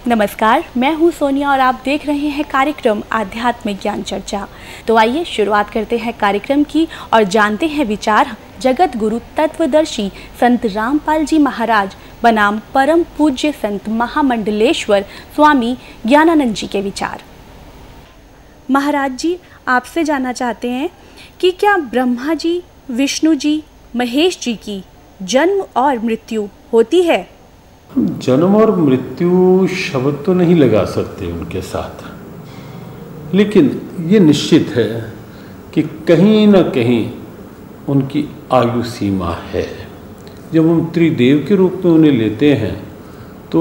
नमस्कार, मैं हूं सोनिया और आप देख रहे हैं कार्यक्रम आध्यात्मिक ज्ञान चर्चा। तो आइए शुरुआत करते हैं कार्यक्रम की और जानते हैं विचार जगत गुरु तत्वदर्शी संत रामपाल जी महाराज बनाम परम पूज्य संत महामंडलेश्वर स्वामी ज्ञानानंद जी के विचार। महाराज जी, आपसे जानना चाहते हैं कि क्या ब्रह्मा जी, विष्णु जी, महेश जी की जन्म और मृत्यु होती है? जन्म और मृत्यु शब्द तो नहीं लगा सकते उनके साथ, लेकिन ये निश्चित है कि कहीं ना कहीं उनकी आयु सीमा है। जब हम त्रिदेव के रूप में उन्हें लेते हैं तो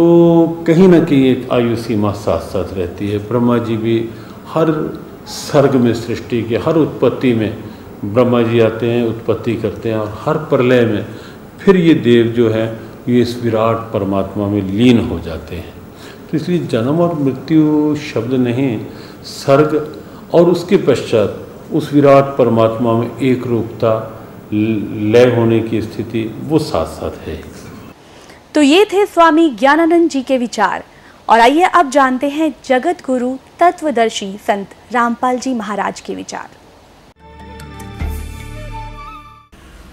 कहीं ना कहीं एक आयु सीमा साथ साथ रहती है। ब्रह्मा जी भी हर सर्ग में, सृष्टि के हर उत्पत्ति में ब्रह्मा जी आते हैं, उत्पत्ति करते हैं, और हर प्रलय में फिर ये देव जो है ये इस विराट परमात्मा में लीन हो जाते हैं। तो इसलिए जन्म और मृत्यु शब्द नहीं, सर्ग और उसके पश्चात उस विराट परमात्मा में एक रूपता, लय होने की स्थिति, वो साथ साथ है। तो ये थे स्वामी ज्ञानानंद जी के विचार। और आइए अब जानते हैं जगत गुरु तत्वदर्शी संत रामपाल जी महाराज के विचार।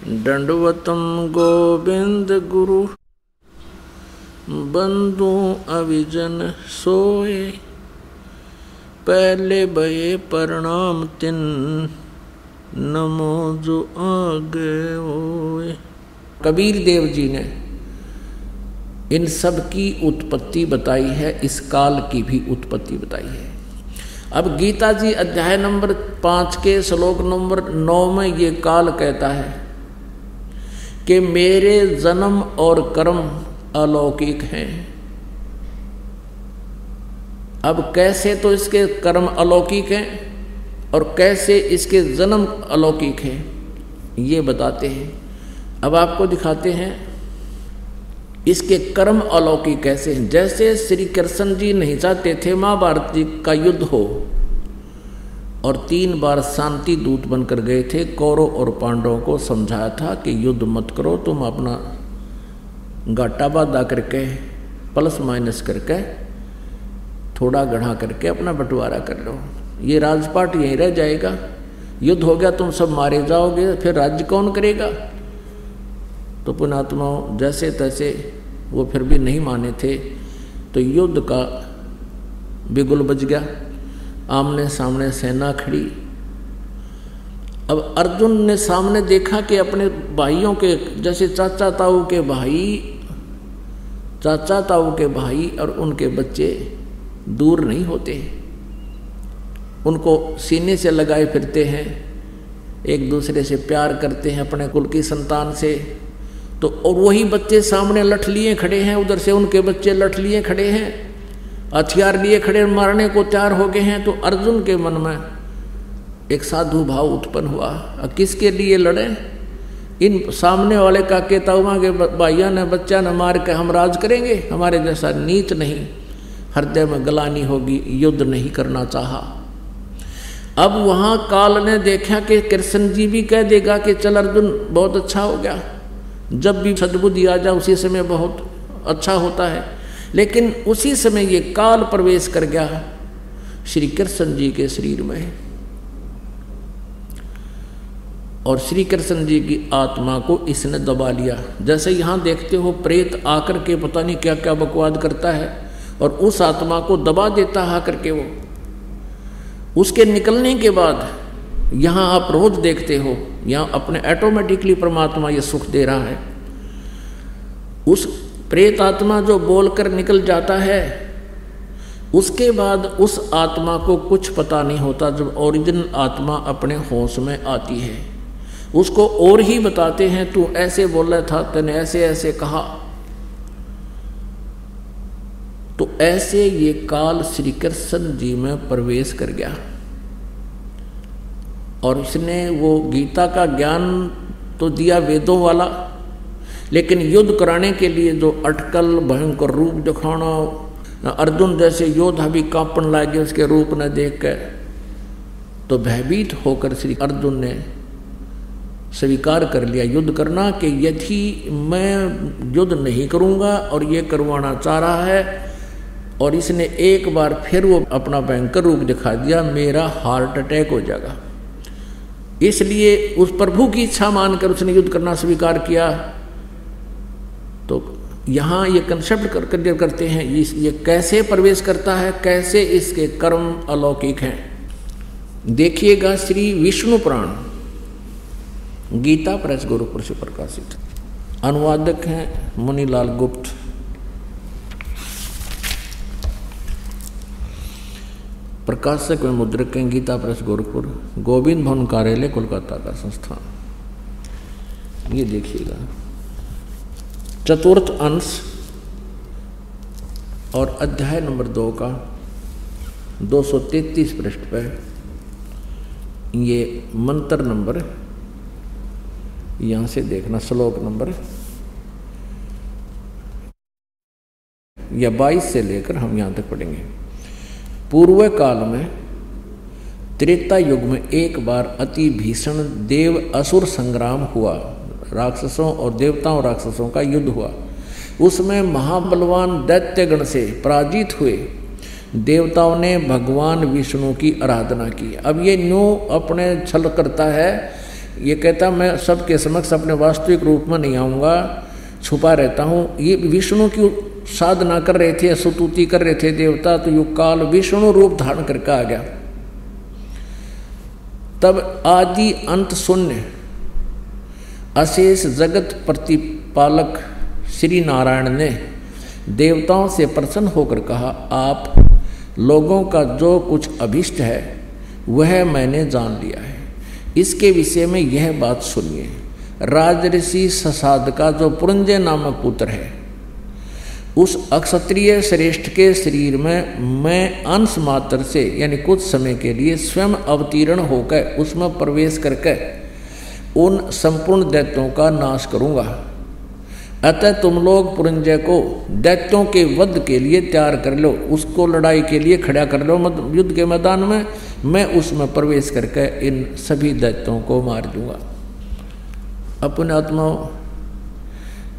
दंडवतम गोविंद गुरु बंधु अविजन सोए, पहले भये प्रणाम तिन नमो जो आगे होए। कबीर देव जी ने इन सब की उत्पत्ति बताई है, इस काल की भी उत्पत्ति बताई है। अब गीता जी अध्याय नंबर 5 के श्लोक नंबर 9 में ये काल कहता है कि मेरे जन्म और कर्म अलौकिक हैं। अब कैसे तो इसके कर्म अलौकिक हैं और कैसे इसके जन्म अलौकिक हैं, ये बताते हैं। अब आपको दिखाते हैं इसके कर्म अलौकिक कैसे हैं। जैसे श्री कृष्ण जी नहीं चाहते थे महाभारत जी का युद्ध हो, और 3 बार शांति दूत बनकर गए थे, कौरव और पांडवों को समझाया था कि युद्ध मत करो, तुम अपना घाटा बाधा करके, प्लस माइनस करके, थोड़ा गढ़ा करके अपना बंटवारा कर लो, ये राजपाट यहीं रह जाएगा, युद्ध हो गया तुम सब मारे जाओगे, फिर राज्य कौन करेगा। तो पुण्यात्माओं जैसे तैसे वो फिर भी नहीं माने थे, तो युद्ध का बिगुल बज गया, आमने सामने सेना खड़ी। अब अर्जुन ने सामने देखा कि अपने भाइयों के, जैसे चाचा ताऊ के भाई, चाचा ताऊ के भाई और उनके बच्चे दूर नहीं होते, उनको सीने से लगाए फिरते हैं, एक दूसरे से प्यार करते हैं अपने कुल की संतान से। तो और वही बच्चे सामने लठ लिए खड़े हैं, उधर से उनके बच्चे लठ लिए खड़े हैं, हथियार लिए खड़े, मारने को तैयार हो गए हैं। तो अर्जुन के मन में एक साधु भाव उत्पन्न हुआ, किसके लिए लड़े? इन सामने वाले काके ताऊमा के भाइयों ने, बच्चा ने मार के हम राज करेंगे, हमारे जैसा नीच नहीं। हृदय में गलानी होगी, युद्ध नहीं करना चाहा। अब वहाँ काल ने देखा कि कृष्ण जी भी कह देगा कि चल अर्जुन बहुत अच्छा हो गया, जब भी सद्बुद्धि आ जाए उसी समय बहुत अच्छा होता है। लेकिन उसी समय ये काल प्रवेश कर गया श्री कृष्ण जी के शरीर में, और श्री कृष्ण जी की आत्मा को इसने दबा लिया। जैसे यहाँ देखते हो प्रेत आकर के पता नहीं क्या क्या बकवाद करता है और उस आत्मा को दबा देता है आकर के वो। उसके निकलने के बाद यहाँ आप रोज देखते हो, यहाँ अपने ऑटोमेटिकली परमात्मा ये सुख दे रहा है। उस प्रेत आत्मा जो बोलकर निकल जाता है, उसके बाद उस आत्मा को कुछ पता नहीं होता। जब ओरिजिनल आत्मा अपने होश में आती है, उसको और ही बताते हैं, तू ऐसे बोला था, तूने ऐसे ऐसे कहा। तो ऐसे ये काल श्री कृष्ण जी में प्रवेश कर गया, और इसने वो गीता का ज्ञान तो दिया वेदों वाला, लेकिन युद्ध कराने के लिए जो अटकल भयंकर रूप दिखाना, अर्जुन जैसे योद्धा भी कांपन लगे उसके रूप न देख कर, तो भयभीत होकर श्री अर्जुन ने स्वीकार कर लिया युद्ध करना, कि यदि मैं युद्ध नहीं करूंगा और ये करवाना चाह रहा है और इसने एक बार फिर वो अपना भयंकर रूप दिखा दिया, मेरा हार्ट अटैक हो जाएगा। इसलिए उस प्रभु की इच्छा मानकर उसने युद्ध करना स्वीकार किया। तो यहाँ ये कंसेप्ट क्लियर करते हैं ये कैसे प्रवेश करता है, कैसे इसके कर्म अलौकिक हैं। देखिएगा श्री विष्णु पुराण, गीता प्रेस गोरखपुर से प्रकाशित, अनुवादक हैं मुनीलाल गुप्त। प्रकाशक में मुद्रक हैं गीता प्रेस गोरखपुर, गोविंद भवन कार्यालय कोलकाता का संस्थान। ये देखिएगा चतुर्थ अंश और अध्याय नंबर 2 का 233 पृष्ठ पर ये मंत्र नंबर, यहां से देखना श्लोक नंबर या 22 से लेकर हम यहां तक पढ़ेंगे। पूर्व काल में त्रेता युग में एक बार अति भीषण देव असुर संग्राम हुआ। राक्षसों और देवताओं राक्षसों का युद्ध हुआ। उसमें महाबलवान दैत्यगण से पराजित हुए देवताओं ने भगवान विष्णु की आराधना की। अब ये न्यू अपने छल करता है, ये कहता मैं सबके समक्ष अपने वास्तविक रूप में नहीं आऊँगा, छुपा रहता हूँ। ये विष्णु की साधना कर रहे थे, स्तुति कर रहे थे देवता, तो युग काल विष्णु रूप धारण करके आ गया। तब आदि अंत शून्य अशेष जगत प्रतिपालक श्री नारायण ने देवताओं से प्रसन्न होकर कहा, आप लोगों का जो कुछ अभिष्ट है वह मैंने जान लिया है। इसके विषय में यह बात सुनिए। राजऋषि ससाद का जो पुरंजय नामक पुत्र है, उस अक्षत्रिय श्रेष्ठ के शरीर में मैं अंश मात्र से यानी कुछ समय के लिए स्वयं अवतीर्ण होकर उसमें प्रवेश करके उन संपूर्ण दैत्यों का नाश करूंगा। अतः तुम लोग पुरंजय को दैत्यों के वध के लिए तैयार कर लो, उसको लड़ाई के लिए खड़ा कर लो युद्ध के मैदान में। मैं उसमें प्रवेश करके इन सभी दैत्यों को मार दूंगा। अपने आत्माओं,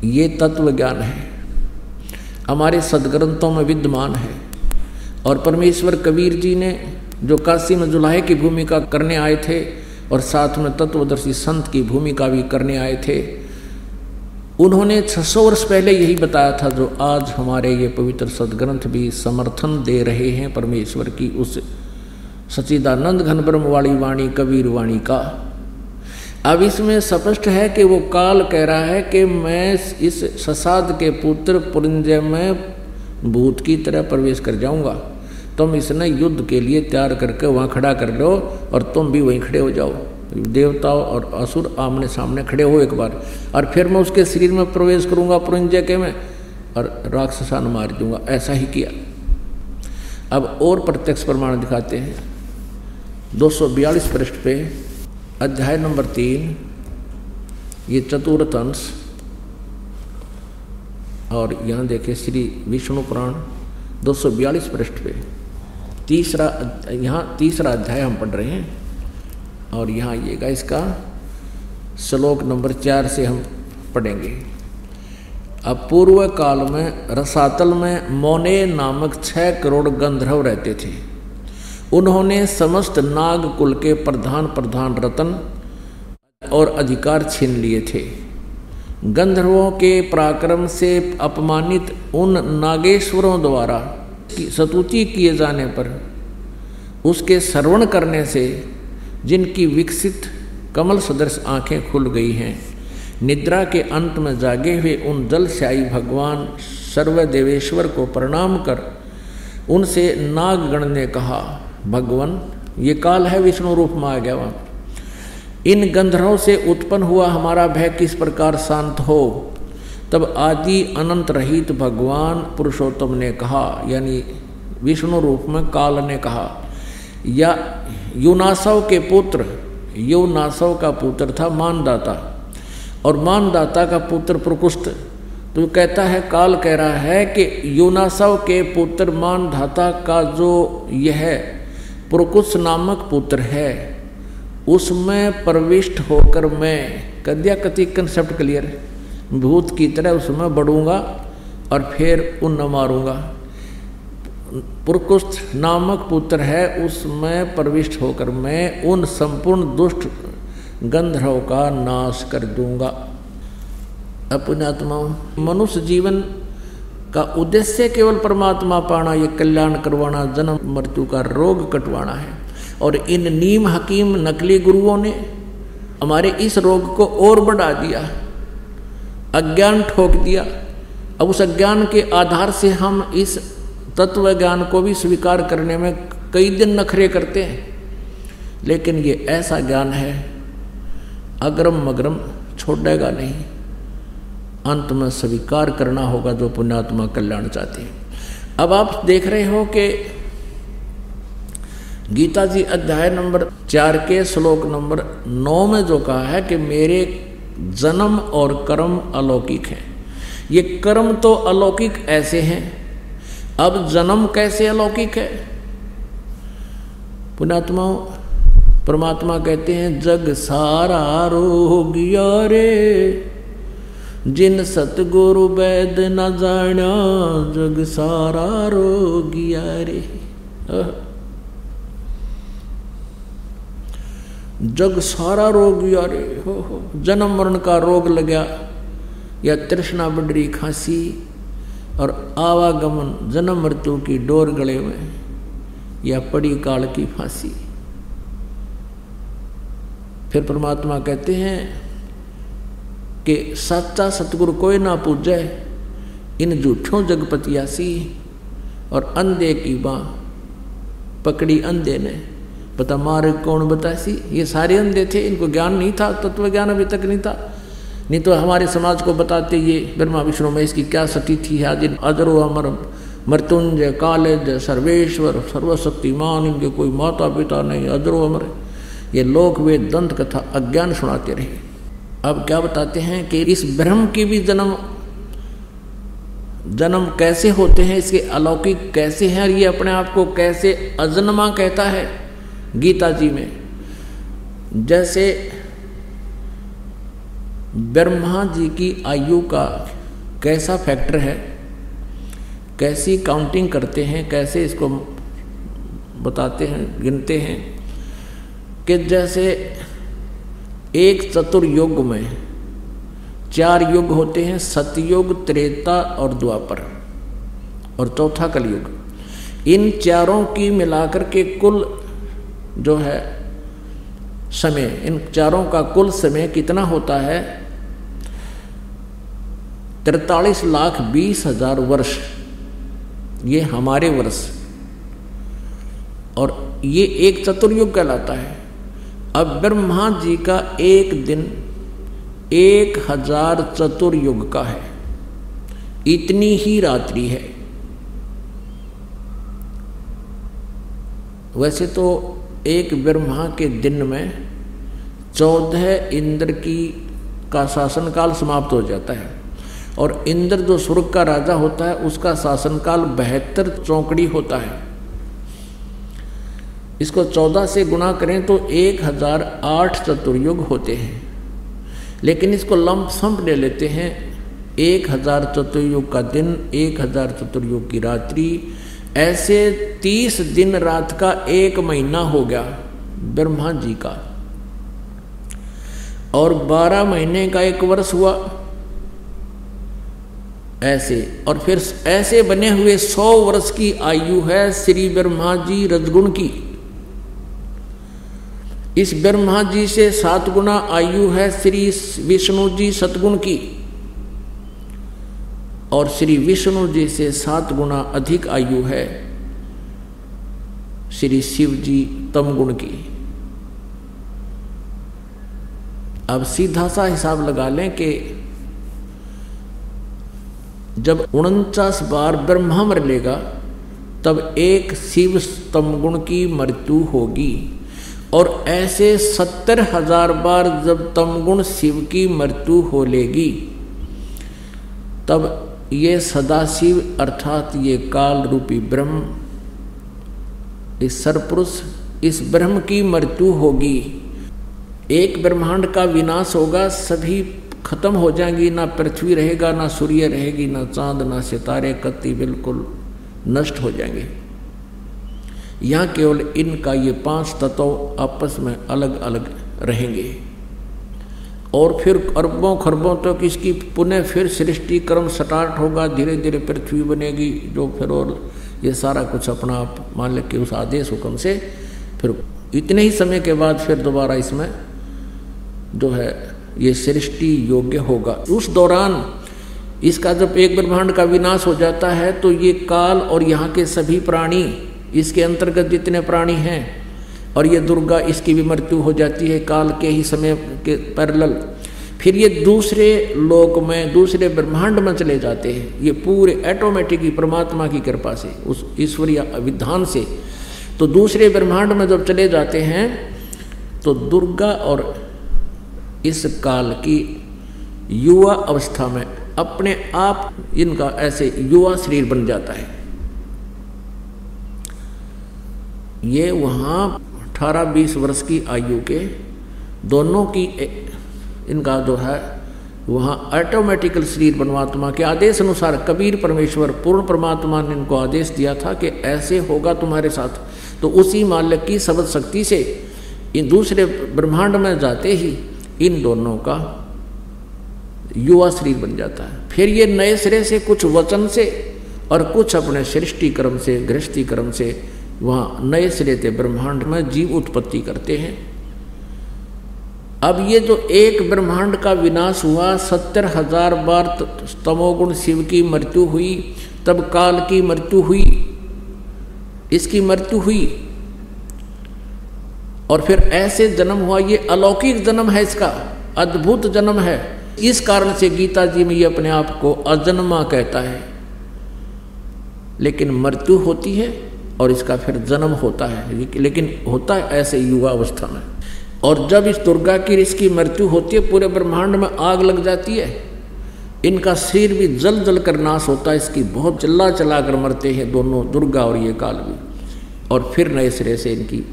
ये तत्व ज्ञान है, हमारे सदग्रंथों में विद्यमान है। और परमेश्वर कबीर जी ने जो काशी में जुलाहे की भूमिका करने आए थे और साथ में तत्वदर्शी संत की भूमिका भी करने आए थे, उन्होंने 600 वर्ष पहले यही बताया था जो आज हमारे ये पवित्र सदग्रंथ भी समर्थन दे रहे हैं परमेश्वर की उस सच्चिदानंद घन ब्रह्म वाली वाणी कबीर वाणी का। अब इसमें स्पष्ट है कि वो काल कह रहा है कि मैं इस ससाद के पुत्र पुरंजय में भूत की तरह प्रवेश कर जाऊंगा। तुम इसने युद्ध के लिए तैयार करके वहाँ खड़ा कर लो और तुम भी वहीं खड़े हो जाओ। देवताओं और असुर आमने सामने खड़े हो एक बार, और फिर मैं उसके शरीर में प्रवेश करूंगा पुरंजय के में और राक्षसान मार दूंगा। ऐसा ही किया। अब और प्रत्यक्ष प्रमाण दिखाते हैं। 242 पृष्ठ पे अध्याय नंबर 3, ये चतुर्थ अंश, और यहाँ देखें श्री विष्णु पुराण 242 पृष्ठ पे तीसरा अध्याय हम पढ़ रहे हैं। और यहाँ आइएगा, इसका श्लोक नंबर 4 से हम पढ़ेंगे। अब पूर्व काल में रसातल में मोने नामक 6 करोड़ गंधर्व रहते थे। उन्होंने समस्त नाग कुल के प्रधान रतन और अधिकार छीन लिए थे। गंधर्वों के पराक्रम से अपमानित उन नागेश्वरों द्वारा स्तुति किए जाने पर उसके श्रवण करने से जिनकी विकसित कमल सदृश आंखें खुल गई हैं, निद्रा के अंत में जागे हुए उन जलशायी भगवान सर्वदेवेश्वर को प्रणाम कर उनसे नागगण ने कहा, भगवान, ये काल है विष्णु रूप में आ गया वहाँ, इन गंधर्वों से उत्पन्न हुआ हमारा भय किस प्रकार शांत हो। तब आदि अनंत रहित भगवान पुरुषोत्तम ने कहा, यानी विष्णु रूप में काल ने कहा, या युनासव के पुत्र, युनासव का पुत्र था मानदाता, और मानदाता का पुत्र प्रकुष्ठ। तो कहता है, काल कह रहा है कि युनासव के पुत्र मानधाता का जो यह प्रकुष्ठ नामक पुत्र है, उसमें प्रविष्ट होकर मैं कद्या कति कंसेप्ट क्लियर, भूत की तरह उसमें बढ़ूंगा और फिर उन मारूंगा। पुरकुस्थ नामक पुत्र है, उसमें प्रविष्ट होकर मैं उन संपूर्ण दुष्ट गंधर्वों का नाश कर दूंगा। पुण्यात्माओं, मनुष्य जीवन का उद्देश्य केवल परमात्मा पाना, ये कल्याण करवाना, जन्म मृत्यु का रोग कटवाना है। और इन नीम हकीम नकली गुरुओं ने हमारे इस रोग को और बढ़ा दिया, अज्ञान ठोक दिया। अब उस अज्ञान के आधार से हम इस तत्व ज्ञान को भी स्वीकार करने में कई दिन नखरे करते हैं, लेकिन ये ऐसा ज्ञान है अग्रम मग्रम छोड़ेगा नहीं, अंत में स्वीकार करना होगा जो पुण्यात्मा कल्याण चाहते हैं। अब आप देख रहे हो कि गीता जी अध्याय नंबर 4 के श्लोक नंबर 9 में जो कहा है कि मेरे जन्म और कर्म अलौकिक हैं। ये कर्म तो अलौकिक ऐसे हैं, अब जन्म कैसे अलौकिक है? पुण्यात्माओं, परमात्मा कहते हैं जग सारा रोगिया रे, जिन सतगुरु वैद न जाना, जग सारा रोगिया रे। जग सारा रोगिया रे, हो जन्म मरण का रोग लगा, या तृष्णा बडरी खांसी, और आवागमन जन्म मृत्यु की डोर गले में, या पड़ी काल की फांसी। फिर परमात्मा कहते हैं कि सच्चा सतगुरु कोई ना पूजे, इन झूठों जगपतियासी, और अंधे की बाँ पकड़ी अंधे ने, पता मार्ग कौन बतासी। ये सारे अंधे थे, इनको ज्ञान नहीं था, तत्व ज्ञान अभी तक नहीं था। नहीं तो हमारे समाज को बताते ये ब्रह्मा विष्णु महेश की क्या सतीथि है, आज अजरो अमर मृत्युंजय कालेज सर्वेश्वर सर्वशक्तिमान, इनके कोई माता पिता नहीं, अजरो अमर, ये लोक वेद दंत कथा अज्ञान सुनाते रहे। अब क्या बताते हैं कि इस ब्रह्म की भी जन्म कैसे होते हैं, इसके अलौकिक कैसे हैं, ये अपने आप को कैसे अजन्मा कहता है गीता जी में। जैसे ब्रह्मा जी की आयु का कैसा फैक्टर है, कैसी काउंटिंग करते हैं, कैसे इसको बताते हैं, गिनते हैं कि जैसे एक चतुर्युग में 4 युग होते हैं, सतयुग, त्रेता और द्वापर, और चौथा कलयुग। इन चारों की मिलाकर के कुल जो है समय, इन चारों का कुल समय कितना होता है? 43,20,000 वर्ष, ये हमारे वर्ष, और ये एक चतुर्युग कहलाता है। अब ब्रह्मा जी का एक दिन 1000 चतुर्युग का है, इतनी ही रात्रि है। वैसे तो एक ब्रह्मा के दिन में 14 इंद्र का शासनकाल समाप्त हो जाता है, और इंद्र जो स्वर्ग का राजा होता है उसका शासनकाल 72 चौकड़ी होता है। इसको 14 से गुणा करें तो 1008 चतुर्युग होते हैं, लेकिन इसको लंप सम ले लेते हैं। 1000 चतुर्युग का दिन, 1000 चतुर्युग की रात्रि, ऐसे 30 दिन रात का 1 महीना हो गया ब्रह्मा जी का, और 12 महीने का 1 वर्ष हुआ ऐसे। और फिर ऐसे बने हुए 100 वर्ष की आयु है श्री ब्रह्मा जी रजगुण की। इस ब्रह्मा जी से 7 गुना आयु है श्री विष्णु जी सतगुण की, और श्री विष्णु जी से 7 गुना अधिक आयु है श्री शिव जी तमगुण की। अब सीधा सा हिसाब लगा लें कि जब 49 बार ब्रह्मा मर लेगा तब एक शिव तमगुण की मृत्यु होगी, और ऐसे 70,000 बार जब तमगुण शिव की मृत्यु हो लेगी तब ये सदाशिव अर्थात ये काल रूपी ब्रह्म, इस सरपुरुष, इस ब्रह्म की मृत्यु होगी। एक ब्रह्मांड का विनाश होगा, सभी खत्म हो जाएंगी, ना पृथ्वी रहेगा, ना सूर्य रहेगी, ना चांद, ना सितारे, कत्ती बिल्कुल नष्ट हो जाएंगे। यहाँ केवल इनका ये 5 तत्व आपस में अलग अलग रहेंगे और फिर अरबों खरबों तक इसकी पुनः फिर सृष्टि क्रम स्टार्ट होगा, धीरे धीरे पृथ्वी बनेगी जो फिर और ये सारा कुछ अपना आप मालिक के उस आदेश हुक्म से फिर इतने ही समय के बाद फिर दोबारा इसमें जो है ये सृष्टि योग्य होगा। उस दौरान इसका जब एक ब्रह्मांड का विनाश हो जाता है तो ये काल और यहाँ के सभी प्राणी, इसके अंतर्गत जितने प्राणी हैं और ये दुर्गा, इसकी भी मृत्यु हो जाती है काल के ही समय के पैरेलल। फिर ये दूसरे लोक में, दूसरे ब्रह्मांड में चले जाते हैं, ये पूरे ऑटोमेटिक ही परमात्मा की कृपा से, उस ईश्वरीय विधान से। तो दूसरे ब्रह्मांड में जब चले जाते हैं तो दुर्गा और इस काल की युवा अवस्था में अपने आप इनका ऐसे युवा शरीर बन जाता है। ये वहाँ 18-20 वर्ष की आयु के दोनों की इनका जो है वहाँ ऑटोमेटिकल शरीर परमात्मा के आदेश अनुसार कबीर परमेश्वर पूर्ण परमात्मा ने इनको आदेश दिया था कि ऐसे होगा तुम्हारे साथ। तो उसी मालिक की शब्द शक्ति से इन दूसरे ब्रह्मांड में जाते ही इन दोनों का युवा शरीर बन जाता है। फिर ये नए सिरे से कुछ वचन से और कुछ अपने सृष्टि क्रम से, गृहस्थी क्रम से वहाँ नए सिरे से ब्रह्मांड में जीव उत्पत्ति करते हैं। अब ये जो एक ब्रह्मांड का विनाश हुआ, 70,000 बार तमोगुण शिव की मृत्यु हुई, तब काल की मृत्यु हुई, इसकी मृत्यु हुई और फिर ऐसे जन्म हुआ। ये अलौकिक जन्म है, इसका अद्भुत जन्म है। इस कारण से गीता जी में ये अपने आप को अजन्मा कहता है। लेकिन मृत्यु होती है और इसका फिर जन्म होता है, लेकिन होता है ऐसे युवा अवस्था में। और जब इस दुर्गा की इसकी मृत्यु होती है, पूरे ब्रह्मांड में आग लग जाती है, इनका शरीर भी जल जल कर नाश होता है, इसकी बहुत चिल्ला चला कर मरते हैं दोनों, दुर्गा और ये काल भी। और फिर नए सिरे से इनकी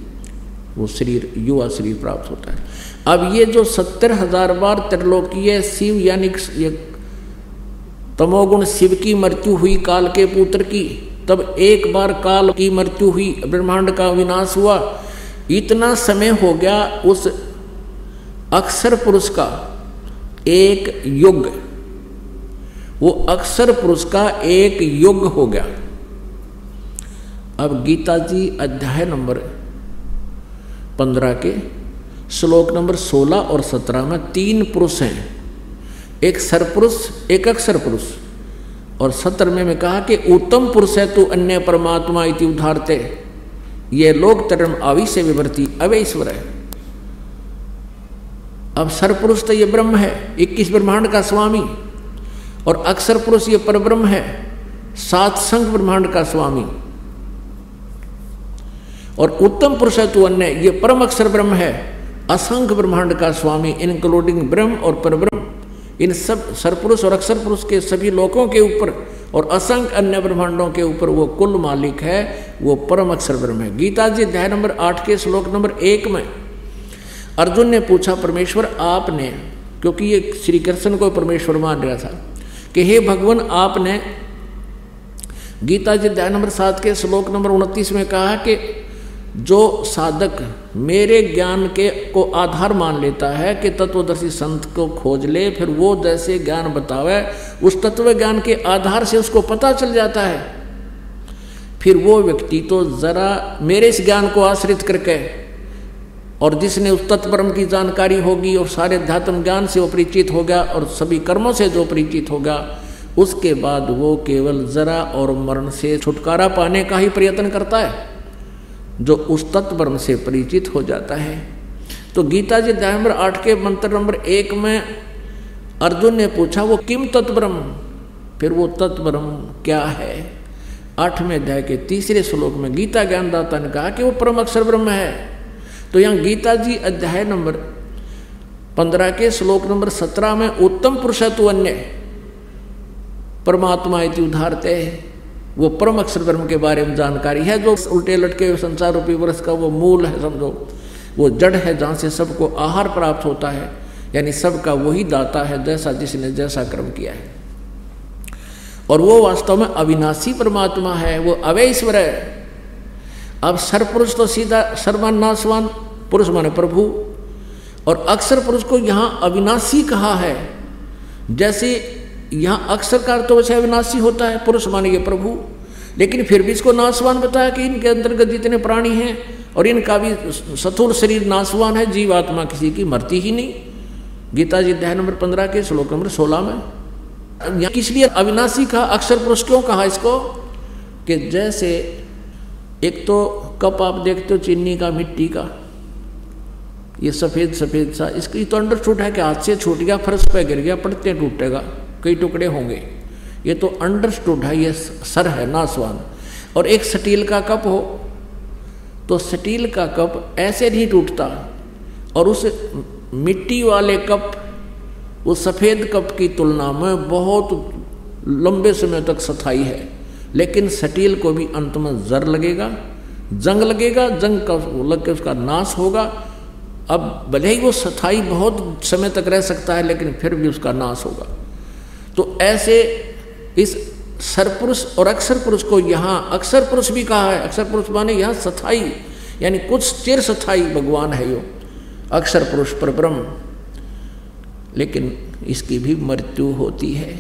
वो शरीर, युवा शरीर प्राप्त होता है। अब ये जो 70,000 बार त्रिलोकीय शिव यानी तमोगुण शिव की मृत्यु हुई काल के पुत्र की, तब एक बार काल की मृत्यु हुई, ब्रह्मांड का विनाश हुआ। इतना समय हो गया उस अक्षर पुरुष का एक युग, वो अक्षर पुरुष का एक युग हो गया। अब गीता जी अध्याय नंबर 15 के श्लोक नंबर 16 और 17 में 3 पुरुष हैं, एक सरपुरुष, एक अक्षर पुरुष। और 17वें में कहा कि उत्तम पुरुष है तू अन्य परमात्मा इति उद्धारते, ये लोक तरम आविश्य विवर्ती अवैश्वर है। अब सरपुरुष तो ये ब्रह्म है, 21 ब्रह्मांड का स्वामी, और अक्षर पुरुष ये परब्रह्म है, 7 संख्य ब्रह्मांड का स्वामी। और उत्तम पुरुष है तू अन्य, ये परम अक्षर ब्रह्म है, असंख्य ब्रह्मांड का स्वामी, इंक्लूडिंग ब्रह्म और परब्रह्म। इन सब सरपुरुष और अक्षर पुरुष के सभी लोकों के ऊपर और असंख्य अन्य ब्रह्मांडों के ऊपर वो कुल मालिक है, वो परम अक्षर ब्रह्म है। गीता जी अध्याय नंबर 8 के श्लोक नंबर 1 में अर्जुन ने पूछा, परमेश्वर आपने, क्योंकि ये श्री कृष्ण को परमेश्वर मान रहा था, कि हे भगवान आपने गीता जी अध्याय नंबर 7 के श्लोक नंबर 29 में कहा कि जो साधक मेरे ज्ञान के को आधार मान लेता है कि तत्वदर्शी संत को खोज ले, फिर वो जैसे ज्ञान बतावे उस तत्व ज्ञान के आधार से उसको पता चल जाता है, फिर वो व्यक्ति तो जरा मेरे इस ज्ञान को आश्रित करके, और जिसने उस तत्परम की जानकारी होगी और सारे अध्यात्म ज्ञान से वो परिचित हो गया और सभी कर्मों से जो परिचित होगा, उसके बाद वो केवल जरा और मरण से छुटकारा पाने का ही प्रयत्न करता है, जो उस तत्ब्रह्म से परिचित हो जाता है। तो गीता जी अध्याय नंबर 8 के मंत्र नंबर 1 में अर्जुन ने पूछा वो किम तत्ब्रह्म, फिर वो तत्ब्रह्म क्या है। 8वें अध्याय के 3 श्लोक में गीता ज्ञानदाता ने कहा कि वो परम अक्षर ब्रह्म है। तो यहाँ गीता जी अध्याय नंबर 15 के श्लोक नंबर 17 में उत्तम पुरुष तु अन्य परमात्मा इति उद्धारते, वो परम अक्षर ब्रह्म के बारे में जानकारी है, जो उल्टे लटके संसार रूपी वृक्ष का वो मूल है, समझो वो जड़ है जहाँ से सबको आहार प्राप्त होता है, यानी सबका वही दाता है जैसा जिसने जैसा कर्म किया है। और वो वास्तव में अविनाशी परमात्मा है, वो अवैश्वर है। अब सरपुरुष तो सीधा सर्वान नाशवान, पुरुष माने प्रभु, और अक्षर पुरुष को यहाँ अविनाशी कहा है। जैसे यहाँ अक्षर का अर्थ तो वैसे अविनाशी होता है, पुरुष माने ये प्रभु, लेकिन फिर भी इसको नाशवान बताया कि इनके अंतर्गत जितने प्राणी हैं और इनका भी स्थूल शरीर नाशवान है, जीव आत्मा किसी की मरती ही नहीं। गीता जी अध्याय नंबर 15 के श्लोक नंबर 16 में किस लिए अविनाशी कहा, अक्षर पुरुष क्यों कहा इसको, कि जैसे एक तो कप आप देखते हो चीनी का, मिट्टी का, ये सफ़ेद सफ़ेद सा, इसकी तो अंडरस्टूड है कि हाथ से छूट गया, फर्श पे गिर गया, पड़ते टूटेगा, कई टुकड़े होंगे, ये तो अंडरस्टूड है, ये सर है नाशवान। और एक स्टील का कप हो तो स्टील का कप ऐसे नहीं टूटता, और उस मिट्टी वाले कप उस सफ़ेद कप की तुलना में बहुत लंबे समय तक स्थायी है, लेकिन स्टील को भी अंत में जर लगेगा, जंग लगेगा, जंग का लग के उसका नाश होगा। अब भले ही वो स्थायी बहुत समय तक रह सकता है, लेकिन फिर भी उसका नाश होगा। तो ऐसे इस सरपुरुष और अक्षर पुरुष को यहाँ अक्षर पुरुष भी कहा है। अक्षर पुरुष माने यहाँ स्थायी, यानी कुछ चिर स्थायी भगवान है यो अक्षर पुरुष परब्रह्म, लेकिन इसकी भी मृत्यु होती है।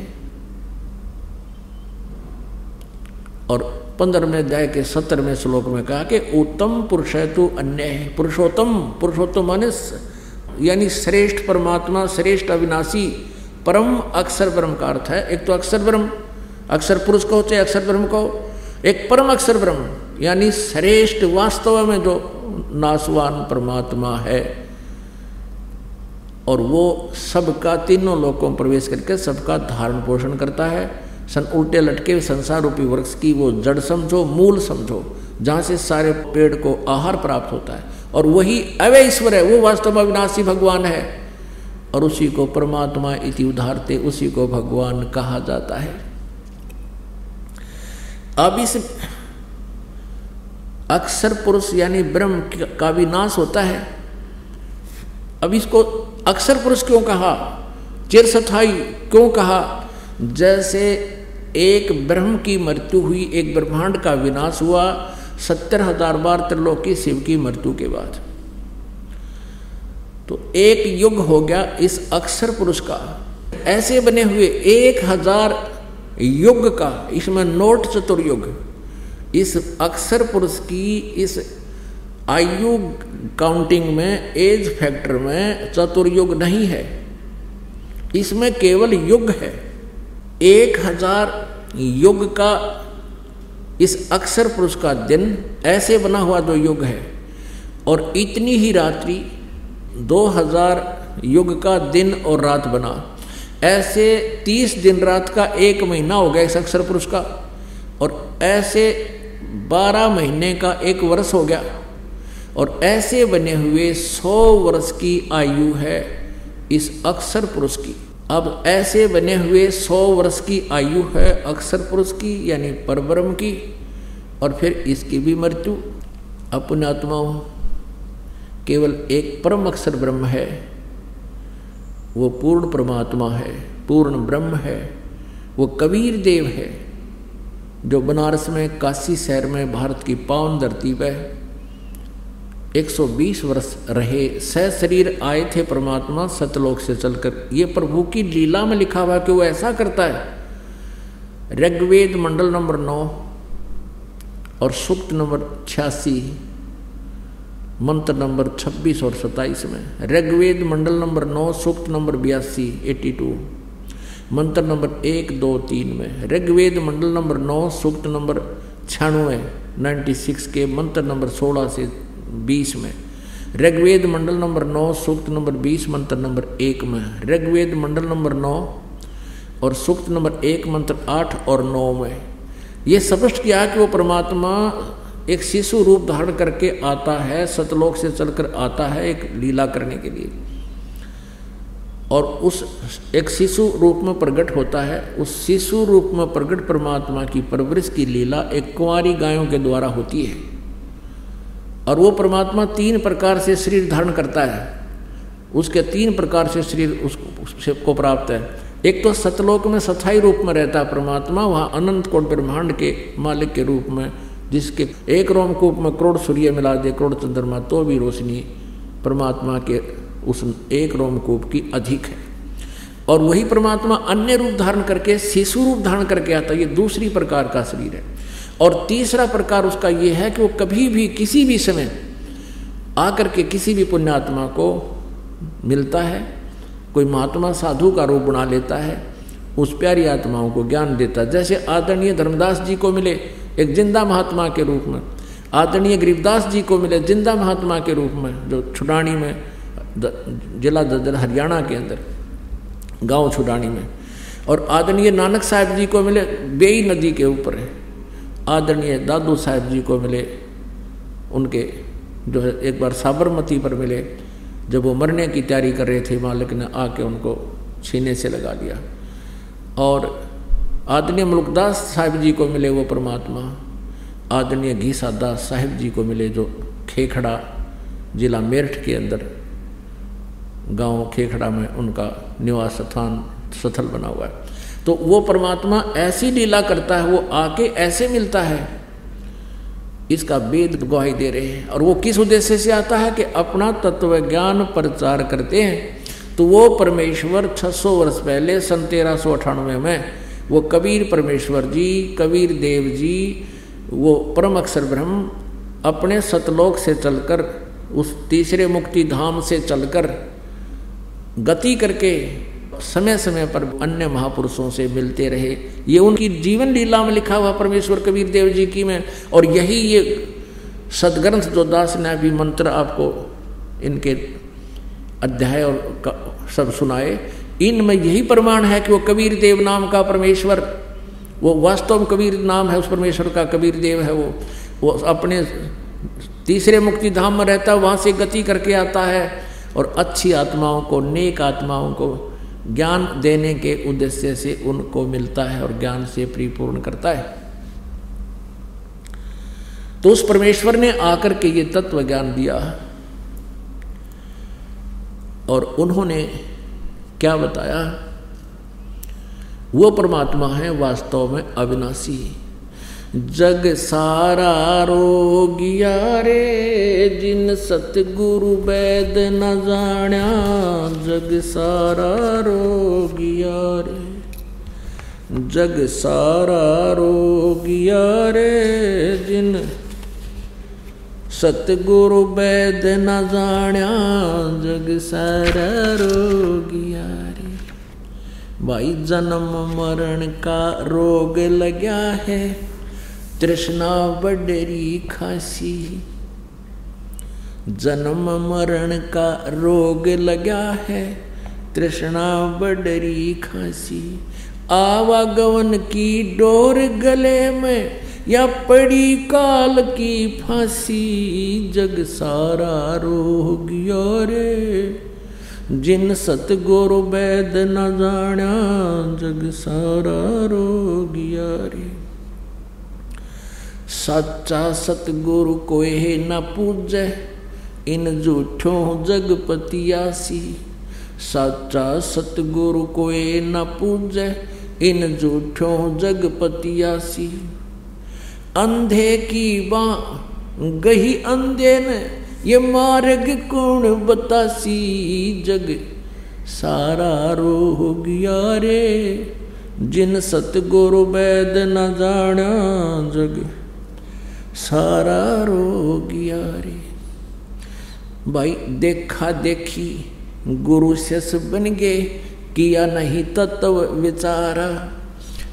और 15वें अध्याय के 17वें श्लोक में कहा कि उत्तम पुरुष है तू अन्य है। पुरुषोत्तम, पुरुषोत्तम माने यानी श्रेष्ठ परमात्मा, श्रेष्ठ अविनाशी, परम अक्षर ब्रह्म का अर्थ है। एक तो अक्षर ब्रह्म, अक्षर पुरुष को चाहे अक्षर ब्रह्म को, एक परम अक्षर ब्रह्म यानी श्रेष्ठ वास्तव में जो नाशवान परमात्मा है, और वो सबका तीनों लोकों में प्रवेश करके सबका धारण पोषण करता है। उल्टे लटके संसार रूपी वृक्ष की वो जड़ समझो, मूल समझो, जहाँ से सारे पेड़ को आहार प्राप्त होता है, और वही अव्यय ईश्वर है, वो वास्तव में अविनाशी भगवान है, और उसी को परमात्मा इति उदाहरते, उसी को भगवान कहा जाता है। अब इस अक्षर पुरुष यानी ब्रह्म का विनाश होता है। अब इसको अक्षर पुरुष क्यों कहा, चिरस्थायी क्यों कहा? जैसे एक ब्रह्म की मृत्यु हुई, एक ब्रह्मांड का विनाश हुआ 70,000 बार त्रिलोकी शिव की मृत्यु के बाद, तो एक युग हो गया इस अक्षर पुरुष का। ऐसे बने हुए 1000 युग का इसमें नोट चतुर्युग, इस अक्षर पुरुष की इस आयु काउंटिंग में, एज फैक्टर में चतुर्युग नहीं है, इसमें केवल युग है। 1000 युग का इस अक्षर पुरुष का दिन ऐसे बना हुआ 2 युग है, और इतनी ही रात्रि 2000 युग का दिन और रात बना। ऐसे 30 दिन रात का 1 महीना हो गया इस अक्षर पुरुष का, और ऐसे 12 महीने का 1 वर्ष हो गया, और ऐसे बने हुए 100 वर्ष की आयु है इस अक्षर पुरुष की। अब ऐसे बने हुए 100 वर्ष की आयु है अक्षर पुरुष की यानी परब्रह्म की, और फिर इसकी भी मृत्यु। अपने आत्मा केवल एक परम अक्षर ब्रह्म है, वो पूर्ण परमात्मा है, पूर्ण ब्रह्म है, वो कबीर देव है, जो बनारस में काशी शहर में भारत की पावन धरती पर 120 वर्ष रहे, सशरीर आए थे परमात्मा सतलोक से चलकर। ये प्रभु की लीला में लिखा हुआ कि वो ऐसा करता है। ऋग्वेद मंडल नंबर 9 और सूक्त नंबर 86, मंत्र नंबर 26 और 27 में। ऋग्वेद मंडल नंबर 9 सूक्त नंबर 82 82, मंत्र नंबर 1 2 3 में। ऋग्वेद मंडल नंबर 9 सूक्त नंबर 96 96 के मंत्र नंबर 16 से 20 में। ऋग्वेद मंडल नंबर 9 सूक्त नंबर 20 मंत्र नंबर 1 में। ऋग्वेद मंडल नंबर 9 और सूक्त नंबर 1 मंत्र 8 और 9 में ये स्पष्ट किया कि वो परमात्मा एक शिशु रूप धारण करके आता है, सतलोक से चलकर आता है एक लीला करने के लिए, और उस एक शिशु रूप में प्रकट होता है। उस शिशु रूप में प्रकट परमात्मा की परवरिश की लीला एक कुंवारी गायों के द्वारा होती है, और वो परमात्मा 3 प्रकार से शरीर धारण करता है। उसके 3 प्रकार से शरीर उसको प्राप्त है। एक तो सतलोक में स्थायी रूप में रहता है परमात्मा, वहाँ अनंत कोट ब्रह्मांड के मालिक के रूप में जिसके एक रोमकूप में करोड़ सूर्य मिला दे, करोड़ चंद्रमा, तो भी रोशनी परमात्मा के उस एक रोमकूप की अधिक है। और वही परमात्मा अन्य रूप धारण करके शिशु रूप धारण करके आता है, ये दूसरी प्रकार का शरीर है। और तीसरा प्रकार उसका ये है कि वो कभी भी किसी भी समय आकर के किसी भी पुण्यात्मा को मिलता है, कोई महात्मा साधु का रूप बना लेता है, उस प्यारी आत्माओं को ज्ञान देता है। जैसे आदरणीय धर्मदास जी को मिले एक जिंदा महात्मा के रूप में, आदरणीय गरीबदास जी को मिले जिंदा महात्मा के रूप में, जो छुडानी में जिला ददर हरियाणा के अंदर गांव छुडानी में। और आदरणीय नानक साहब जी को मिले बेई नदी के ऊपर है। आदरणीय दादू साहब जी को मिले उनके जो है एक बार साबरमती पर मिले, जब वो मरने की तैयारी कर रहे थे, मालिक ने आके उनको सीने से लगा लिया। और आदरणीय मुल्कदास साहिब जी को मिले वो परमात्मा, आदरणीय घीसा दास साहिब जी को मिले जो खेखड़ा जिला मेरठ के अंदर गांव खेखड़ा में उनका निवास स्थान स्थल बना हुआ है। तो वो परमात्मा ऐसी लीला करता है, वो आके ऐसे मिलता है, इसका वेद गवाही दे रहे हैं। और वो किस उद्देश्य से आता है कि अपना तत्व ज्ञान प्रचार करते हैं। तो वो परमेश्वर 600 वर्ष पहले सन 1398 में वो कबीर परमेश्वर जी, कबीर देव जी, वो परम अक्षर ब्रह्म अपने सतलोक से चलकर उस तीसरे मुक्ति धाम से चलकर गति करके समय समय पर अन्य महापुरुषों से मिलते रहे। ये उनकी जीवन लीला में लिखा हुआ परमेश्वर कबीर देव जी की में। और यही ये सदग्रंथ जो दास ने अभी मंत्र आपको इनके अध्याय और सब सुनाए, इनमें यही प्रमाण है कि वो कबीर देव नाम का परमेश्वर, वो वास्तव में कबीर नाम है उस परमेश्वर का, कबीर देव है वो अपने तीसरे मुक्ति धाम में रहता है, वहाँ से गति करके आता है और अच्छी आत्माओं को, नेक आत्माओं को ज्ञान देने के उद्देश्य से उनको मिलता है और ज्ञान से परिपूर्ण करता है। तो उस परमेश्वर ने आकर के ये तत्व ज्ञान दिया और उन्होंने क्या बताया? वो परमात्मा है वास्तव में अविनाशी। जग सारा रोगिया रे जिन सतगुरु वैद न जाण्या, जग सारा रोगिया रे, जग सारा रोगिया रे जिन सतगुरु वैद न जाण्या, जग सारा रोगिया रे। भाई जन्म मरण का रोग लग्या है, तृष्णा बडरी खासी। जन्म मरण का रोग लगा है, तृष्णा बडरी खासी। आवागमन की डोर गले में या पड़ी काल की फांसी, जग सारा रोगिया रे जिन सतगुरु वैद न जाण्या, जग सारा रोगिया रे। सच्चा सतगुरु कोई न पूजे, इन झूठों जगपतियासी। सच्चा सतगुरु कोई न पूजे, इन झूठों जगपतियासी। अंधे की बाँ गही अंधे ने, ये मार्ग कौन बतासी, जग सारा रोगिया रे जिन सतगुरु वैद न जाना, जग सारा रोगिया रे। भाई देखा देखी गुरु शिष्य बन गए, किया नहीं तत्व विचारा।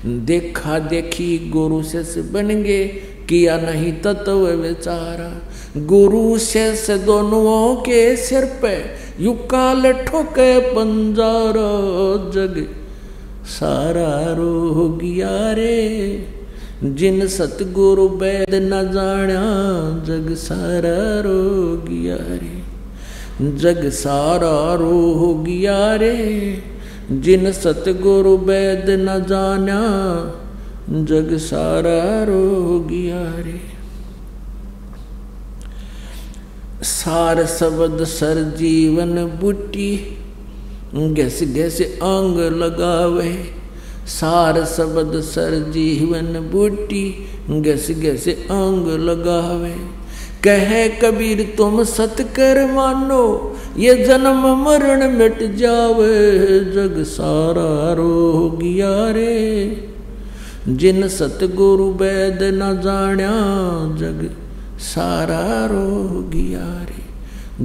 देखा देखी गुरु शिष्य बन गए, किया नहीं तत्व विचारा। गुरु शिष्य दोनों के सिर पे यू काल ठोके पंजारा, जग सारा रोगिया रे जिन सतगुरु वैद न जाण्या, जग सारा रोगिया रे। जग सारा रोगिया रे जिन सतगुरु वैद न जाण्या, जग सारा रोगिया रे। सार शब्द सर जीवन बूटी, घस घस अंग लगावे। सार सबद सर जीवन बूटी गैस गैस अंग लगावे। कहे कबीर तुम सत कर मानो ये जन्म मरण मिट जावे। जग सारा रोगिया रे जिन सतगुरु वैद न जाण्या। जग सारा रोगिया रे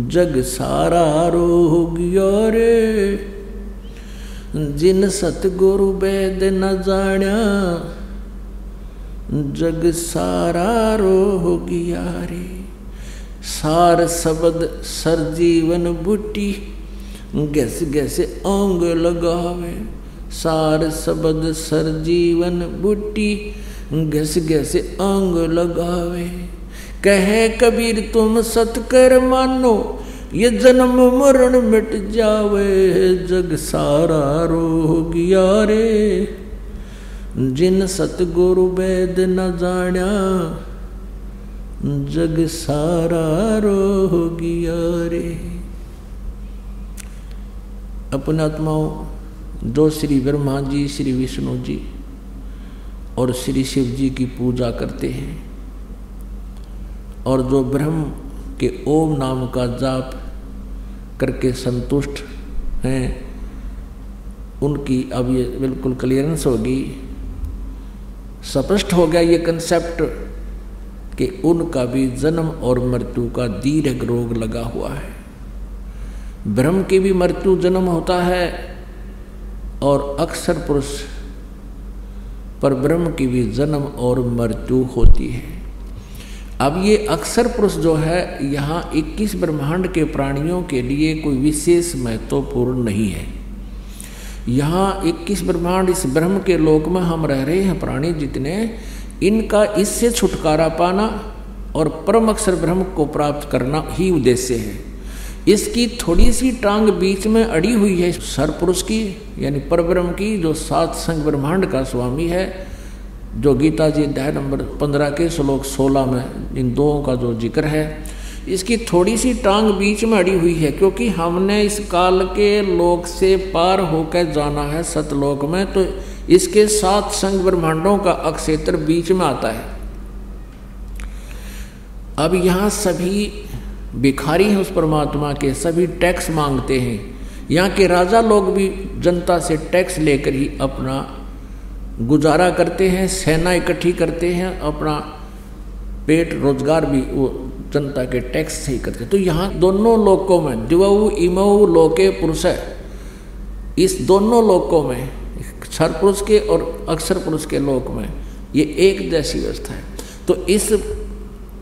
जग सारा रोगिया रे जिन सतगुरु वैद न जाण्या। जग सारा रोगिया रे सार सबद सर जीवन बूटी गैस गैस अंग लगावे। सार सबद सर जीवन बूटी गैस गैस अंग लगावे। कहे कबीर तुम सत कर मानो ये जन्म मरण मिट जावे। जग सारा रोगिया रे जिन सतगुरु वैद न जाण्या। जग सारा रोगिया रे। अपने आत्माओं जो श्री ब्रह्मा जी, श्री विष्णु जी और श्री शिव जी की पूजा करते हैं और जो ब्रह्म के ओम नाम का जाप करके संतुष्ट हैं, उनकी अब ये बिल्कुल क्लियरेंस होगी, स्पष्ट हो गया ये कंसेप्ट कि उनका भी जन्म और मृत्यु का दीर्घ रोग लगा हुआ है। ब्रह्म की भी मृत्यु जन्म होता है और अक्षर पुरुष पर ब्रह्म की भी जन्म और मृत्यु होती है। अब ये अक्षर पुरुष जो है यहाँ 21 ब्रह्मांड के प्राणियों के लिए कोई विशेष महत्वपूर्ण नहीं है। यहाँ 21 ब्रह्मांड इस ब्रह्म के लोक में हम रह रहे हैं प्राणी जितने, इनका इससे छुटकारा पाना और परम अक्षर ब्रह्म को प्राप्त करना ही उद्देश्य है। इसकी थोड़ी सी टांग बीच में अड़ी हुई है सरपुरुष की, यानी परब्रह्म की, जो 7 संग ब्रह्मांड का स्वामी है, जो गीता जी अध्याय नंबर 15 के श्लोक 16 में इन दो का जो जिक्र है। इसकी थोड़ी सी टांग बीच में अड़ी हुई है क्योंकि हमने इस काल के लोक से पार होकर जाना है सतलोक में, तो इसके 7 संग ब्रह्मांडों का अक्षेत्र बीच में आता है। अब यहाँ सभी भिखारी हैं उस परमात्मा के, सभी टैक्स मांगते हैं। यहाँ के राजा लोग भी जनता से टैक्स लेकर ही अपना गुजारा करते हैं, सेना इकट्ठी करते हैं, अपना पेट रोजगार भी वो जनता के टैक्स से ही करते हैं। तो यहाँ दोनों लोकों में दिवऊ इमऊ लोके पुरुष है, इस दोनों लोकों में क्षर पुरुष के और अक्षर पुरुष के लोक में ये एक जैसी व्यवस्था है। तो इस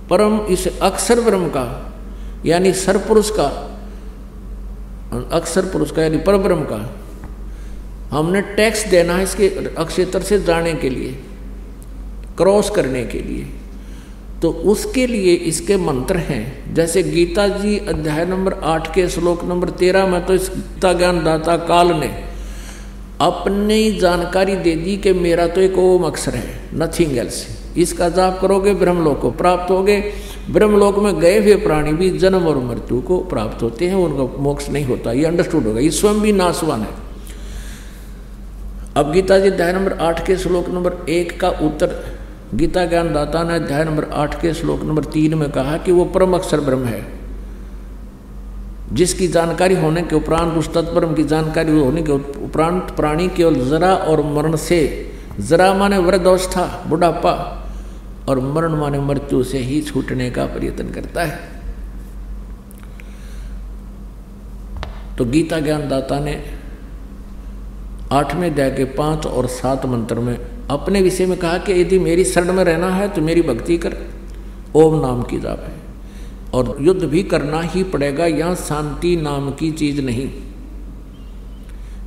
परम इस अक्षर ब्रह्म का यानी सरपुरुष का, अक्षर पुरुष का यानी परब्रह्म का हमने टैक्स देना है इसके अक्षेत्र से जाने के लिए, क्रॉस करने के लिए। तो उसके लिए इसके मंत्र हैं। जैसे गीता जी अध्याय नंबर 8 के श्लोक नंबर 13 में तो इस गीता ज्ञान दाता काल ने अपनी जानकारी दे दी कि मेरा तो एक ओम अक्षर है, नथिंग एल्स। इसका जाप करोगे ब्रह्मलोक को प्राप्त होगे। ब्रह्मलोक में गए हुए प्राणी भी जन्म और मृत्यु को प्राप्त होते हैं, उनका मोक्ष नहीं होता। ये अंडरस्टूड होगा। ये स्वयं भी नाशवान है। अब गीता जी अध्याय नंबर 8 के श्लोक नंबर 1 का उत्तर गीता ज्ञान दाता ने अध्याय नंबर 8 के श्लोक नंबर 3 में कहा कि वो परम अक्षर ब्रह्म है, जिसकी जानकारी होने के उपरांत, उस तत्ब्रह्म की जानकारी होने के उपरांत प्राणी केवल जरा और मरण से, जरा माने वृद्धावस्था बुढ़ापा और मरण माने मृत्यु से ही छूटने का प्रयत्न करता है। तो गीता ज्ञान दाता ने 8वें अध्याय के 5 और 7 मंत्र में अपने विषय में कहा कि यदि मेरी शरण में रहना है तो मेरी भक्ति कर, ओम नाम की जाप है, और युद्ध भी करना ही पड़ेगा। यहाँ शांति नाम की चीज नहीं।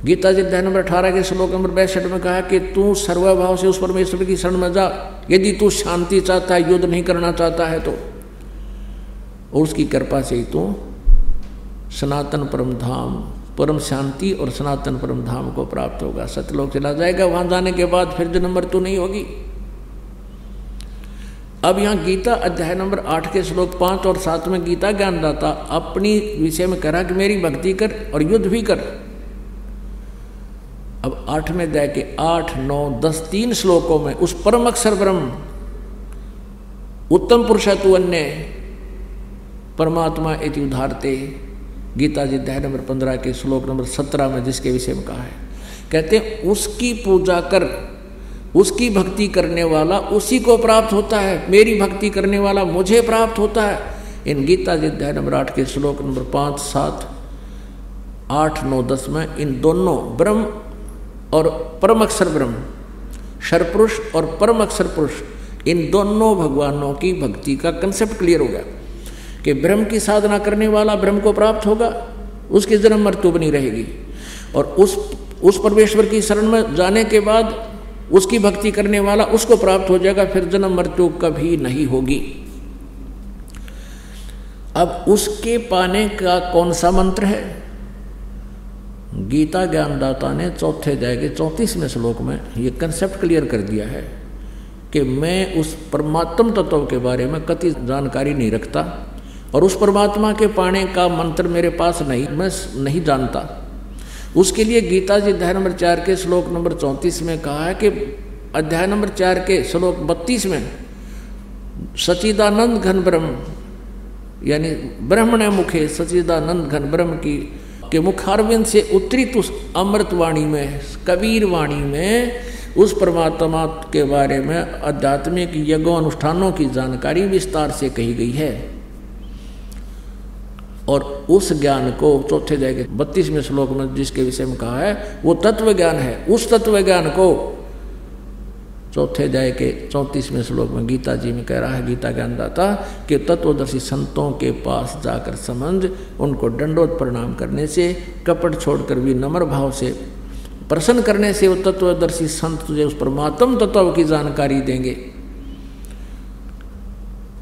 गीता जी अध्याय नंबर 18 के श्लोक नंबर 62 में कहा कि तू सर्वभाव से उस परमेश्वर की शरण में जा, यदि तू शांति चाहता है, युद्ध नहीं करना चाहता है तो, और उसकी कृपा से ही तू सनातन परम धाम, परम शांति और सनातन परम धाम को प्राप्त होगा, सतलोक चला जाएगा। वहां जाने के बाद फिर जन्म मृत्यु नहीं होगी। अब यहाँ गीता अध्याय नंबर 8 के श्लोक 5 और 7 में गीता ज्ञानदाता अपनी विषय में कह रहा कि मेरी भक्ति कर और युद्ध भी कर। अब 8वें अध्याय के 8, 9, 10 3 श्लोकों में उस परम अक्षर ब्रह्म उत्तम पुरुषत्व अन्य परमात्मा इति उदाहरते, गीता जी अध्याय नंबर 15 के श्लोक नंबर 17 में जिसके विषय में कहा है, कहते हैं उसकी पूजा कर, उसकी भक्ति करने वाला उसी को प्राप्त होता है, मेरी भक्ति करने वाला मुझे प्राप्त होता है। इन गीता जी अध्याय नंबर 8 के श्लोक नंबर 5, 7, 8, 9, 10 में इन दोनों ब्रह्म और परम अक्षर ब्रह्म, शरपुरुष और परम अक्षर पुरुष, इन दोनों भगवानों की भक्ति का कंसेप्ट क्लियर हो गया कि ब्रह्म की साधना करने वाला ब्रह्म को प्राप्त होगा, उसकी जन्म मृत्यु बनी रहेगी, और उस परमेश्वर की शरण में जाने के बाद उसकी भक्ति करने वाला उसको प्राप्त हो जाएगा, फिर जन्म मृत्यु कभी नहीं होगी। अब उसके पाने का कौन सा मंत्र है? गीता ज्ञानदाता ने चौथे अध्याय के 34वें श्लोक में ये कंसेप्ट क्लियर कर दिया है कि मैं उस परमात्म तत्व के बारे में कति जानकारी नहीं रखता, और उस परमात्मा के पाने का मंत्र मेरे पास नहीं, मैं नहीं जानता। उसके लिए गीता जी अध्याय नंबर 4 के श्लोक नंबर 34 में कहा है कि अध्याय नंबर 4 के श्लोक 32 में सच्चिदानंद घन ब्रह्म यानी ब्रह्मण मुखे सच्चिदानंद घन ब्रह्म की के मुखारविंद से उत्तरित उस अमृत वाणी में, कबीर वाणी में उस परमात्मा के बारे में आध्यात्मिक यज्ञों अनुष्ठानों की जानकारी विस्तार से कही गई है। और उस ज्ञान को चौथे अध्याय के 32वें श्लोक में जिसके विषय में कहा है वो तत्व ज्ञान है। उस तत्व ज्ञान को चौथे अध्याय के 34वें श्लोक में गीता जी में कह रहा है गीता ज्ञानदाता कि तत्वदर्शी संतों के पास जाकर समझ, उनको दंडोत प्रणाम करने से, कपट छोड़कर भी नम्र भाव से प्रसन्न करने से वो तत्वदर्शी संत तुझे उस परमात्म तत्व की जानकारी देंगे।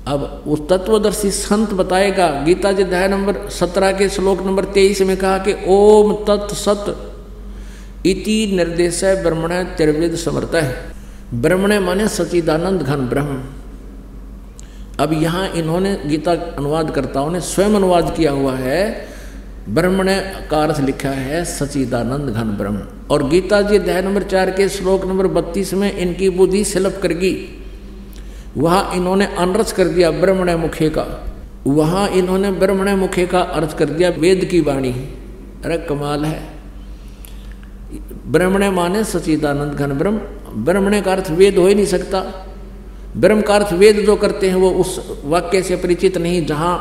अब उस तत्वदर्शी संत बताएगा। गीता जी अध्याय नंबर 17 के श्लोक नंबर 23 में कहा कि ओम तत् सत इति निर्देश ब्रह्मण त्रिविद समर्थ है। ब्रह्मण माने सच्चिदानंद घन ब्रह्म। अब यहाँ इन्होंने गीता अनुवादकर्ताओं ने स्वयं अनुवाद किया हुआ है, ब्रह्मण का अर्थ लिखा है सच्चिदानंद घन ब्रह्म। और गीता जी अध्याय नंबर 4 के श्लोक नंबर 32 में इनकी बुद्धि सिलप करगी, वहाँ इन्होंने अनरस कर दिया ब्रह्मण मुखे का, वहाँ इन्होंने ब्रह्मण मुखे का अर्थ कर दिया वेद की वाणी। अरे कमाल है। ब्रह्मण माने सच्चिदानंद घन ब्रह्म, ब्रह्मण का अर्थ वेद हो ही नहीं सकता। ब्रह्म का अर्थ वेद जो करते हैं वो उस वाक्य से परिचित नहीं जहाँ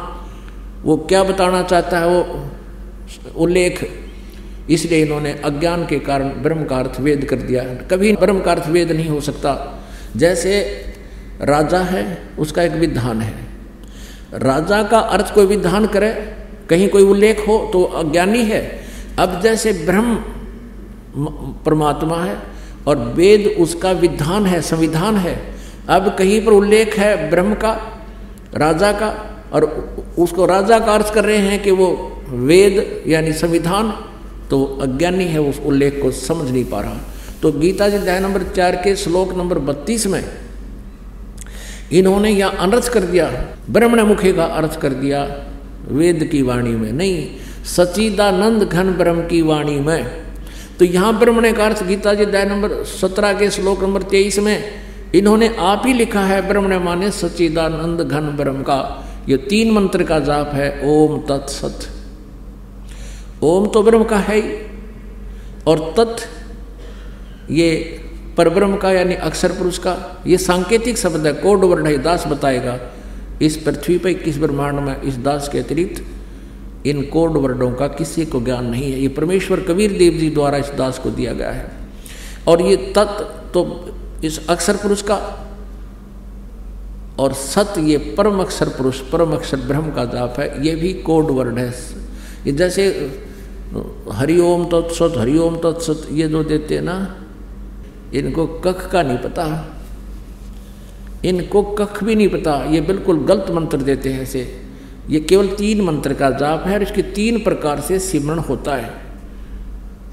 वो क्या बताना चाहता है वो उल्लेख, इसलिए इन्होंने अज्ञान के कारण ब्रह्म का अर्थ वेद कर दिया। कभी ब्रह्म का अर्थ वेद नहीं हो सकता। जैसे राजा है, उसका एक विधान है, राजा का अर्थ कोई विधान करे, कहीं कोई उल्लेख हो तो अज्ञानी है। अब जैसे ब्रह्म परमात्मा है और वेद उसका विधान है, संविधान है, अब कहीं पर उल्लेख है ब्रह्म का, राजा का, और उसको राजा का अर्थ कर रहे हैं कि वो वेद यानी संविधान, तो अज्ञानी है, उस उल्लेख को समझ नहीं पा रहा। तो गीता जी अध्याय नंबर 4 के श्लोक नंबर 32 में इन्होंने यहाँ अनर्थ कर दिया, ब्रह्मण मुखे का अर्थ कर दिया वेद की वाणी में, नहीं सच्चिदानंद घन ब्रह्म की वाणी में। तो यहाँ ब्रह्मण का अर्थ गीता जी अध्याय नंबर 17 के श्लोक नंबर 23 में इन्होंने आप ही लिखा है, ब्रह्मण माने सच्चिदानंद घन ब्रह्म का। ये 3 मंत्र का जाप है, ओम तत्सत। ओम तो ब्रह्म का है ही, और तत् ये परब्रह्म का यानी अक्षर पुरुष का, ये सांकेतिक शब्द है, कोड वर्ड है। दास बताएगा इस पृथ्वी पर 21 ब्रह्मांड में इस दास के अतिरिक्त इन कोड वर्डों का किसी को ज्ञान नहीं है। ये परमेश्वर कबीर देव जी द्वारा इस दास को दिया गया है। और ये तत् तो इस अक्षर पुरुष का, और सत ये परम अक्षर पुरुष, परम अक्षर ब्रह्म का जाप है, ये भी कोड वर्ड है। ये जैसे हरिओम तत्सत, हरिओम तत्सत ये जो देते हैं ना, इनको कख का नहीं पता, इनको कख भी नहीं पता, ये बिल्कुल गलत मंत्र देते हैं ऐसे। ये केवल 3 मंत्र का जाप है और इसके 3 प्रकार से सिमरण होता है।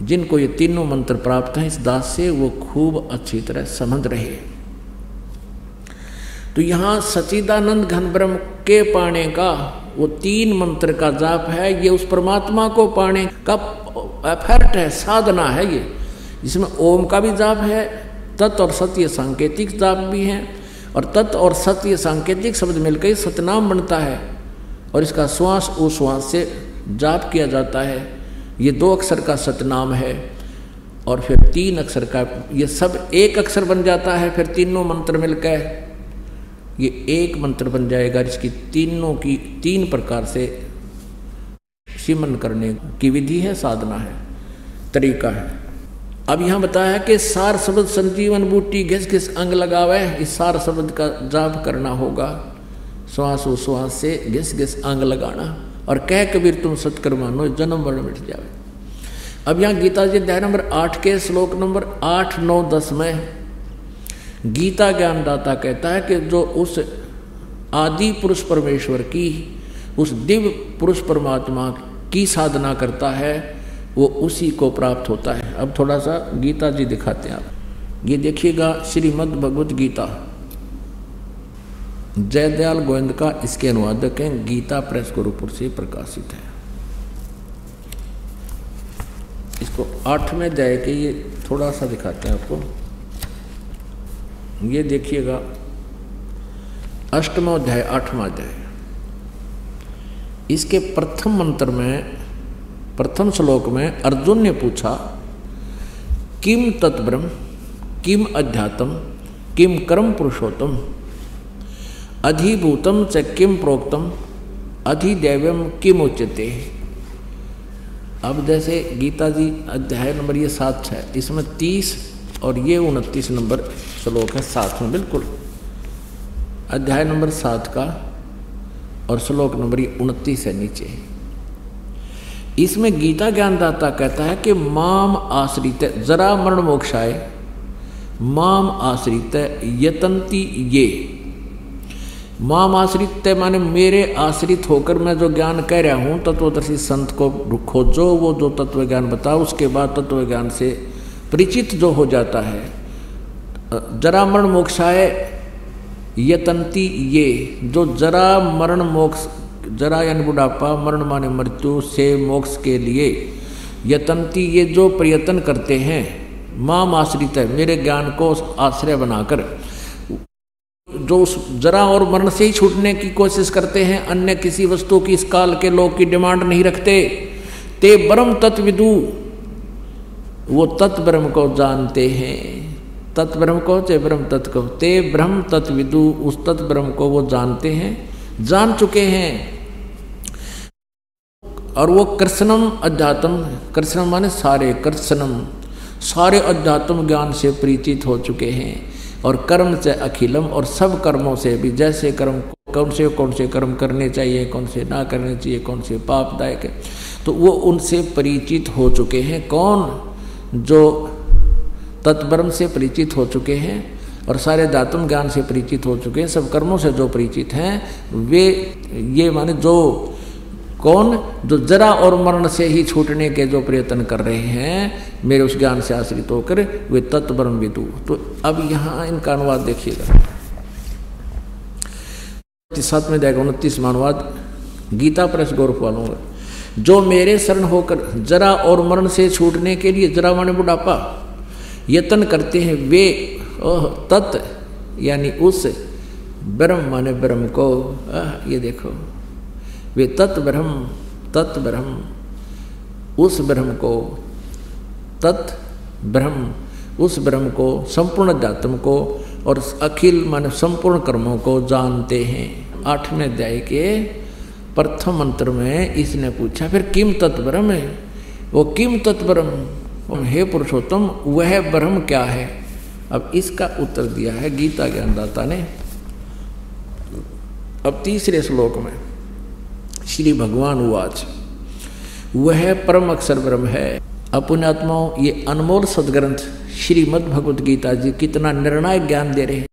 जिनको ये तीनों मंत्र प्राप्त हैं इस दास से, वो खूब अच्छी तरह समझ रहे। तो यहाँ सच्चिदानंद घन ब्रह्म के पाने का वो 3 मंत्र का जाप है। ये उस परमात्मा को पाने का एफर्ट है, साधना है। इसमें ओम का भी जाप है, तत् और सत्य सांकेतिक जाप भी है, और तत् और सत्य सांकेतिक शब्द मिलकर सतनाम बनता है, और इसका श्वास उश्वास से जाप किया जाता है। ये 2 अक्षर का सतनाम है, और फिर 3 अक्षर का, ये सब एक अक्षर बन जाता है। फिर तीनों मंत्र मिलकर ये एक मंत्र बन जाएगा। इसकी तीनों की 3 प्रकार से सिमरन करने की विधि है, साधना है, तरीका है। अब यहाँ बताया कि सार शब्द संजीवन बूटी घिस घिस अंग लगावे। इस सार शब्द का जाप करना होगा, श्वास उश्वास से घिस घिस अंग लगाना, और कह कबीर तुम सत्कर मानो जन्म मरण मिट जावे। अब यहाँ गीता जी अध्याय नंबर 8 के श्लोक नंबर 8, 9, 10 में गीता ज्ञानदाता कहता है कि जो उस आदि पुरुष परमेश्वर की, उस दिव्य पुरुष परमात्मा की साधना करता है, वो उसी को प्राप्त होता है। अब थोड़ा सा गीता जी दिखाते हैं आप। ये देखिएगा श्रीमद् भगवत गीता, जयदयाल गोविंद का इसके अनुवादक हैं, गीता प्रेस गुरुपुर से प्रकाशित है। इसको 8वें अध्याय के ये थोड़ा सा दिखाते हैं आपको। ये देखिएगा 8वां अध्याय 8वां अध्याय, इसके प्रथम मंत्र में, प्रथम श्लोक में अर्जुन ने पूछा किम तत्ब्रह्म किम अध्यात्म किम कर्म पुरुषोत्तम अधिभूतम च किम प्रोक्तम अधिदैवम किम उच्यते। अब जैसे गीता जी अध्याय नंबर ये 7 है, इसमें 30 और ये 29 नंबर श्लोक है साथ में, बिल्कुल अध्याय नंबर 7 का, और श्लोक नंबर 29 है नीचे। इसमें गीता ज्ञानदाता कहता है कि माम आश्रित जरा मरण मोक्षाय माम आश्रित यतंती ये। माम आश्रित माने मेरे आश्रित होकर मैं जो ज्ञान कह रहा हूँ, तत्वदर्शी संत को खोजो, वो जो तत्व ज्ञान बताओ, उसके बाद तत्व ज्ञान से परिचित जो हो जाता है। जरा मरण मोक्षाय यतंती ये, जो जरा मरण मोक्ष, जरा यानी बुढ़ापा, मरण माने मृत्यु से मोक्ष के लिए, यतंती ये जो प्रयत्न करते हैं, माम आश्रित है मेरे ज्ञान को आश्रय बनाकर, जो उस जरा और मरण से ही छूटने की कोशिश करते हैं, अन्य किसी वस्तु की, इस काल के लोग की डिमांड नहीं रखते। ते ब्रह्म तत्विदु, वो तत्व ब्रह्म को जानते हैं। तत्व ब्रह्म को, चे ब्रह्म तत्व को, ते ब्रह्म तत्विदु, उस तत्व ब्रह्म को वो जानते हैं, जान चुके हैं। और वो कृष्णम अध्यात्म, कृष्णम माने सारे, कृष्णम सारे अध्यात्म ज्ञान से परिचित हो चुके हैं। और कर्म से अखिलम, और सब कर्मों से भी, जैसे कर्म कौन से कर्म करने चाहिए, कौन से ना करने चाहिए, कौन से पापदायक है, तो वो उनसे परिचित हो चुके हैं। कौन? जो तत्ब्रह्म से परिचित हो चुके हैं और सारे दातुम ज्ञान से परिचित हो चुके हैं, सब कर्मों से जो परिचित हैं, वे ये माने जो कौन, जो जरा और मरण से ही छूटने के जो प्रयत्न कर रहे हैं, मेरे उस ज्ञान से आश्रित होकर, वे तत्ब्रह्म विदु। तो अब यहाँ इनका अनुवाद देखिएगा, 7वें अध्याय 29वां अनुवाद गीता प्रेस गौरव वालों का। जो मेरे शरण होकर जरा और मरण से छूटने के लिए, जरा माने बुढ़ापा, यत्न करते हैं, वे तत् यानी उस ब्रह्म माने ब्रह्म को, ये देखो, वे तत् ब्रह्म उस ब्रह्म को, तत् ब्रह्म उस ब्रह्म को, संपूर्ण अध्यात्म को और अखिल माने संपूर्ण कर्मों को जानते हैं। 8वें अध्याय के प्रथम मंत्र में इसने पूछा फिर किम तत् ब्रह्म है, वो किम तत् ब्रह्म, हे पुरुषोत्तम वह ब्रह्म क्या है। अब इसका उत्तर दिया है गीता ज्ञानदाता ने। अब तीसरे श्लोक में श्री भगवान उवाच, वह परम अक्षर ब्रह्म है। अपने आत्माओं, ये अनमोल सदग्रंथ श्रीमद् भगवत गीता जी कितना निर्णायक ज्ञान दे रहे हैं।